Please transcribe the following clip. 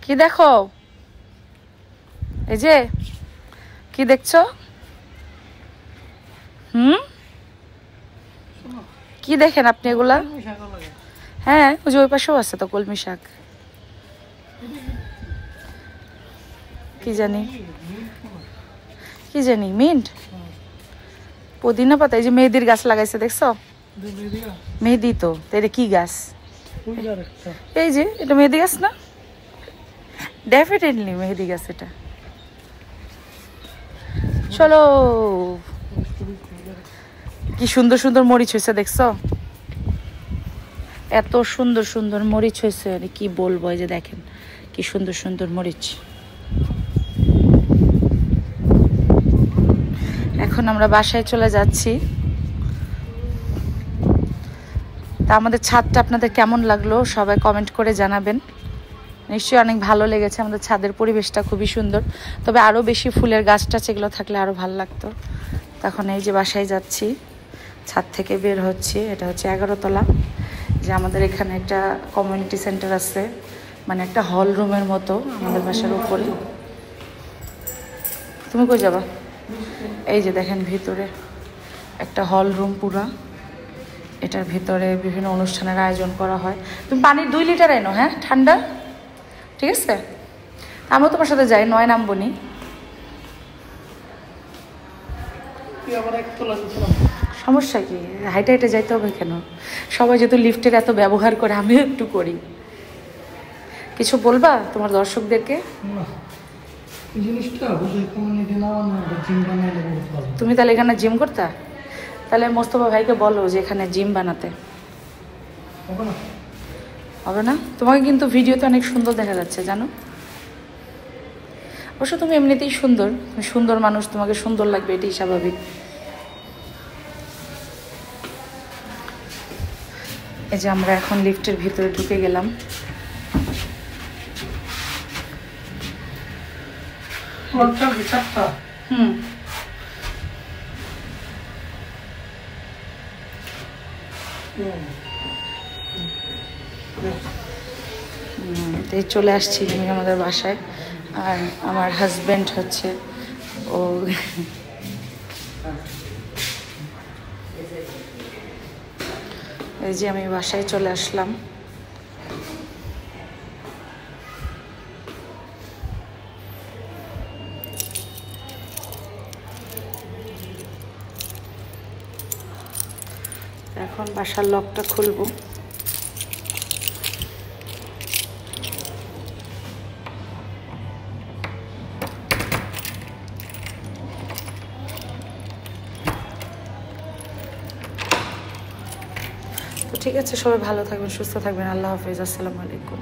কি দেখো? এই যে কি দেখছো? কি দেখেন আপনি এগুলা? হ্যাঁ, ওই যে ওই পাশেও আছে তো কলমি শাক। কি জানি মিন্ট, পুদিনা পাতা। এই যে মেহেদির গাছ লাগাইছে, দেখছো? মেহেদি তো। এটা কি গাছ? এই যে এটা মেহেদি গাছ না? ডেফিনেটলি মেহেদি গাছ এটা। চলো। কি সুন্দর সুন্দর মরিচ হয়েছে, দেখছো? এত সুন্দর সুন্দর মরিচ হয়েছে, কি বলবো। এই যে দেখেন কি সুন্দর সুন্দর মরিচ। এখন আমরা বাসায় চলে যাচ্ছি। তা আমাদের ছাদটা আপনাদের কেমন লাগলো সবাই কমেন্ট করে জানাবেন। নিশ্চয়ই অনেক ভালো লেগেছে। আমাদের ছাদের পরিবেশটা খুবই সুন্দর, তবে আরও বেশি ফুলের গাছটা যেগুলো থাকলে আরও ভালো লাগতো। তখন এই যে বাসায় যাচ্ছি, ছাদ থেকে বের হচ্ছি। এটা হচ্ছে 11 তলা। যে আমাদের এখানে একটা কমিউনিটি সেন্টার আছে, মানে একটা হল রুমের মতো আমাদের বাসার উপরে। তুমি কই যাবা? এই যে দেখেন ভিতরে একটা হল রুম পুরা। এটার ভিতরে বিভিন্ন অনুষ্ঠানের আয়োজন করা হয়। তুমি পানির 2 লিটার এনো, হ্যাঁ, ঠান্ডা, ঠিক আছে? আমিও তোমার সাথে যাই, 9 নামবো নি। সমস্যা কি? হাইটে হাইটে যাইতে হবে কেন? সবাই যেহেতু লিফটের এত ব্যবহার করে, আমিও একটু করি। কিছু বলবা তোমার দর্শকদেরকে? তুমি তাহলে এখানে জিম করতা? তাহলে মোস্তফা ভাইকে বলো যে এখানে জিম বানাতে। হবে না? তোমাকে কিন্তু ভিডিওতে অনেক সুন্দর দেখা যাচ্ছে, জানো? অবশ্য তুমি এমনিতেই সুন্দর, তুমি সুন্দর মানুষ, তোমাকে সুন্দর লাগবে, এটাই স্বাভাবিক। এই যে আমরা এখন লিফটের ভিতরে ঢুকে গেলাম। চলে আসছি আমি আমাদের বাসায়। আর আমার হাজব্যান্ড হচ্ছে ও এই যে আমি বাসায় চলে আসলাম। এখন বাসার লকটা খুলবো। তো ঠিক আছে, সবাই ভালো থাকবেন, সুস্থ থাকবেন। আল্লাহ হাফেজ, আসসালামু আলাইকুম।